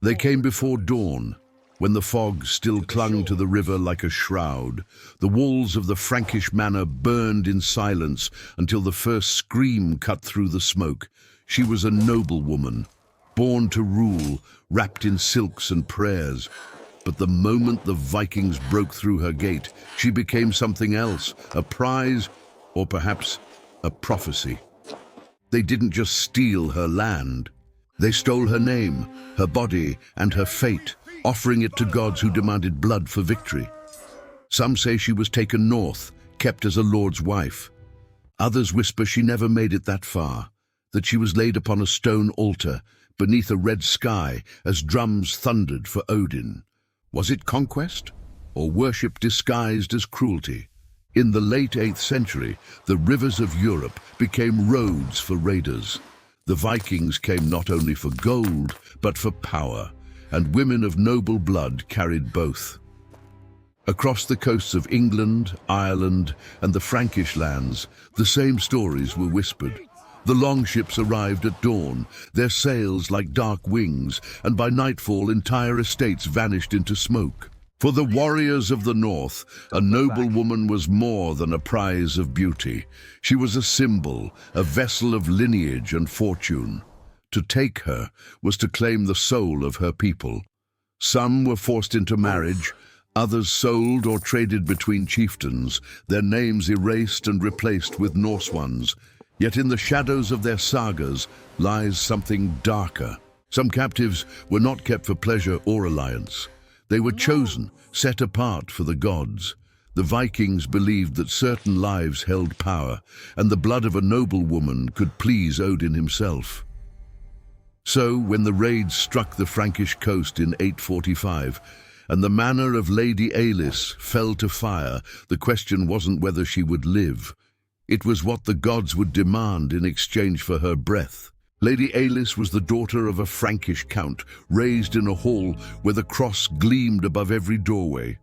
They came before dawn, when the fog still clung to the river like a shroud. The walls of the Frankish manor burned in silence until the first scream cut through the smoke. She was a noblewoman, born to rule, wrapped in silks and prayers. But the moment the Vikings broke through her gate, she became something else, a prize, or perhaps a prophecy. They didn't just steal her land. They stole her name, her body, and her fate, offering it to gods who demanded blood for victory. Some say she was taken north, kept as a lord's wife. Others whisper she never made it that far, that she was laid upon a stone altar beneath a red sky as drums thundered for Odin. Was it conquest, or worship disguised as cruelty? In the late 8th century, the rivers of Europe became roads for raiders. The Vikings came not only for gold, but for power, and women of noble blood carried both. Across the coasts of England, Ireland, and the Frankish lands, the same stories were whispered. The longships arrived at dawn, their sails like dark wings, and by nightfall entire estates vanished into smoke. For the warriors of the north, a noblewoman was more than a prize of beauty. She was a symbol, a vessel of lineage and fortune. To take her was to claim the soul of her people. Some were forced into marriage, others sold or traded between chieftains, their names erased and replaced with Norse ones. Yet in the shadows of their sagas lies something darker. Some captives were not kept for pleasure or alliance. They were chosen, set apart for the gods. The Vikings believed that certain lives held power, and the blood of a noblewoman could please Odin himself. So, when the raids struck the Frankish coast in 845, and the manor of Lady Aelis fell to fire, the question wasn't whether she would live. It was what the gods would demand in exchange for her breath. Lady Aelis was the daughter of a Frankish count, raised in a hall where the cross gleamed above every doorway.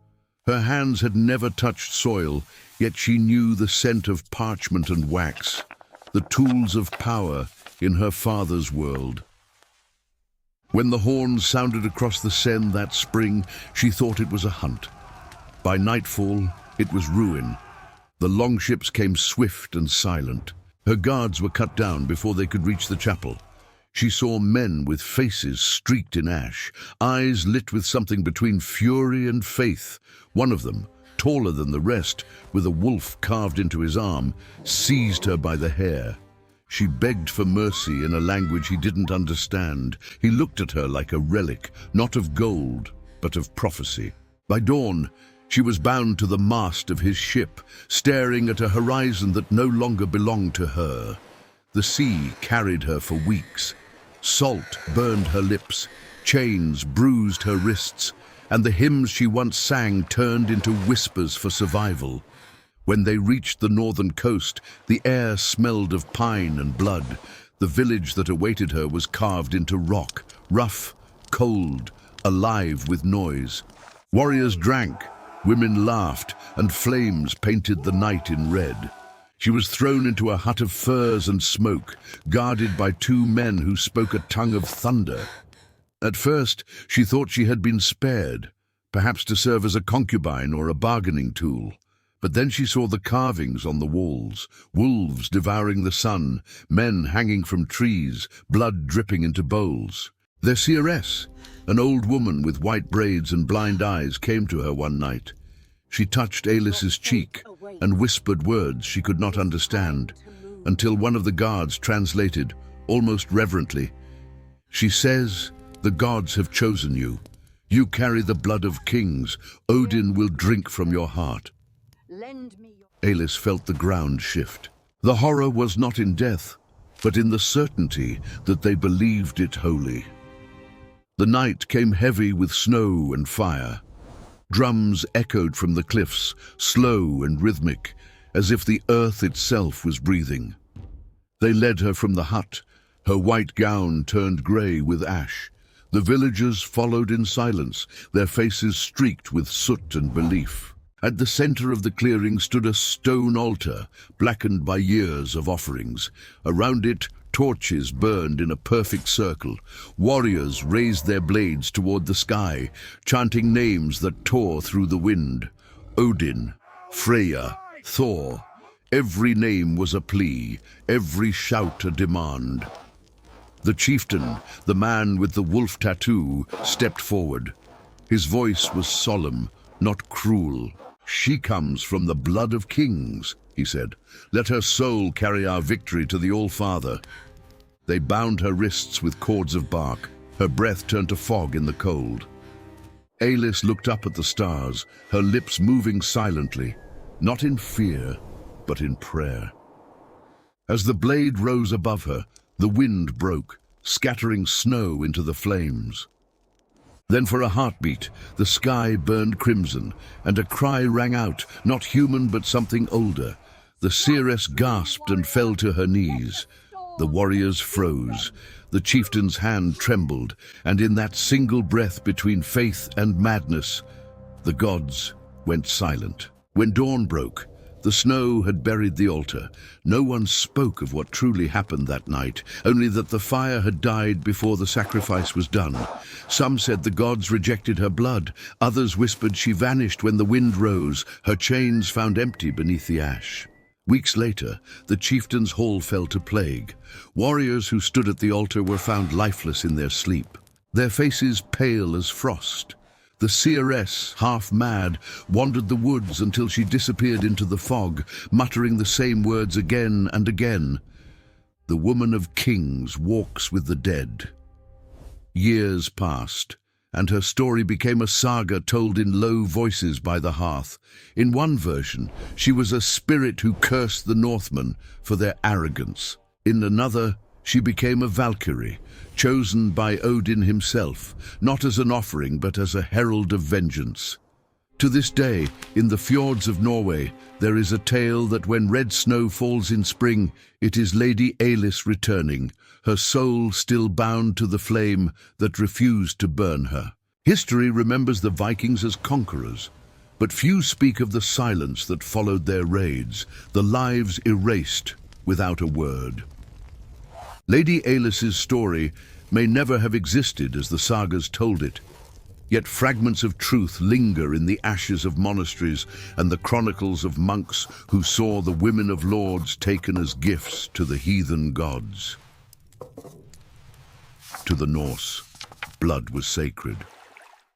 Her hands had never touched soil, yet she knew the scent of parchment and wax, the tools of power in her father's world. When the horns sounded across the Seine that spring, she thought it was a hunt. By nightfall, it was ruin. The longships came swift and silent. Her guards were cut down before they could reach the chapel. She saw men with faces streaked in ash, eyes lit with something between fury and faith. One of them, taller than the rest, with a wolf carved into his arm, seized her by the hair. She begged for mercy in a language he didn't understand. He looked at her like a relic, not of gold, but of prophecy. By dawn, she was bound to the mast of his ship, staring at a horizon that no longer belonged to her. The sea carried her for weeks. Salt burned her lips, chains bruised her wrists, and the hymns she once sang turned into whispers for survival. When they reached the northern coast, the air smelled of pine and blood. The village that awaited her was carved into rock, rough, cold, alive with noise. Warriors drank, women laughed, and flames painted the night in red. She was thrown into a hut of furs and smoke, guarded by two men who spoke a tongue of thunder. At first, she thought she had been spared, perhaps to serve as a concubine or a bargaining tool. But then she saw the carvings on the walls, wolves devouring the sun, men hanging from trees, blood dripping into bowls. Their seeress, an old woman with white braids and blind eyes, came to her one night. She touched Aelis's cheek and whispered words she could not understand, until one of the guards translated, almost reverently. She says, "The gods have chosen you. You carry the blood of kings. Odin will drink from your heart." Aelis felt the ground shift. The horror was not in death, but in the certainty that they believed it holy. The night came heavy with snow and fire. Drums echoed from the cliffs, slow and rhythmic, as if the earth itself was breathing. They led her from the hut, her white gown turned grey with ash. The villagers followed in silence, their faces streaked with soot and belief. At the center of the clearing stood a stone altar, blackened by years of offerings. Around it, Torches burned in a perfect circle. Warriors raised their blades toward the sky, chanting names that tore through the wind. Odin, Freya, Thor. Every name was a plea, every shout a demand. The chieftain, the man with the wolf tattoo, stepped forward. His voice was solemn, not cruel. "She comes from the blood of kings," he said. "Let her soul carry our victory to the All-Father." They bound her wrists with cords of bark. Her breath turned to fog in the cold. Aelis looked up at the stars, her lips moving silently, not in fear, but in prayer. As the blade rose above her, the wind broke, scattering snow into the flames. Then for a heartbeat, the sky burned crimson, and a cry rang out, not human but something older. The seeress gasped and fell to her knees. The warriors froze. The chieftain's hand trembled, and in that single breath between faith and madness, the gods went silent. When dawn broke, the snow had buried the altar. No one spoke of what truly happened that night, only that the fire had died before the sacrifice was done. Some said the gods rejected her blood. Others whispered she vanished when the wind rose, her chains found empty beneath the ash. Weeks later, the chieftain's hall fell to plague. Warriors who stood at the altar were found lifeless in their sleep, their faces pale as frost. The seeress, half mad, wandered the woods until she disappeared into the fog, muttering the same words again and again. "The woman of kings walks with the dead." Years passed, and her story became a saga told in low voices by the hearth. In one version, she was a spirit who cursed the Northmen for their arrogance. In another, she became a Valkyrie, chosen by Odin himself, not as an offering but as a herald of vengeance. To this day, in the fjords of Norway, there is a tale that when red snow falls in spring, it is Lady Aelis returning, her soul still bound to the flame that refused to burn her. History remembers the Vikings as conquerors, but few speak of the silence that followed their raids, the lives erased without a word. Lady Aelis's story may never have existed as the sagas told it, yet fragments of truth linger in the ashes of monasteries and the chronicles of monks who saw the women of lords taken as gifts to the heathen gods. To the Norse, blood was sacred.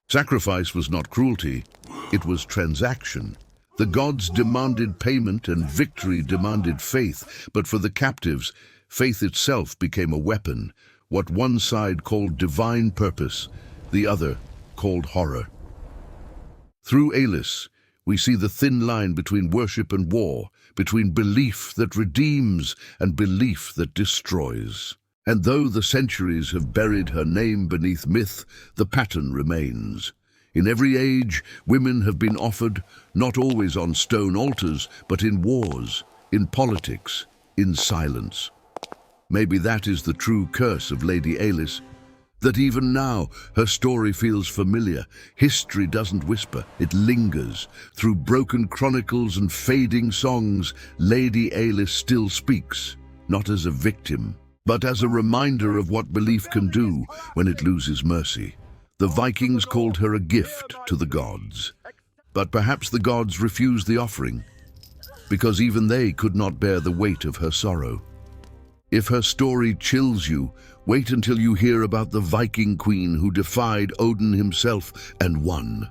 Sacrifice was not cruelty, it was transaction. The gods demanded payment and victory demanded faith, but for the captives, faith itself became a weapon, what one side called divine purpose, the other called horror. Through Aelis, we see the thin line between worship and war, between belief that redeems and belief that destroys. And though the centuries have buried her name beneath myth, the pattern remains. In every age, women have been offered, not always on stone altars, but in wars, in politics, in silence. Maybe that is the true curse of Lady Aelis, that even now her story feels familiar. History doesn't whisper, it lingers. Through broken chronicles and fading songs, Lady Aelis still speaks, not as a victim, but as a reminder of what belief can do when it loses mercy. The Vikings called her a gift to the gods, but perhaps the gods refused the offering, because even they could not bear the weight of her sorrow. If her story chills you, wait until you hear about the Viking queen who defied Odin himself and won.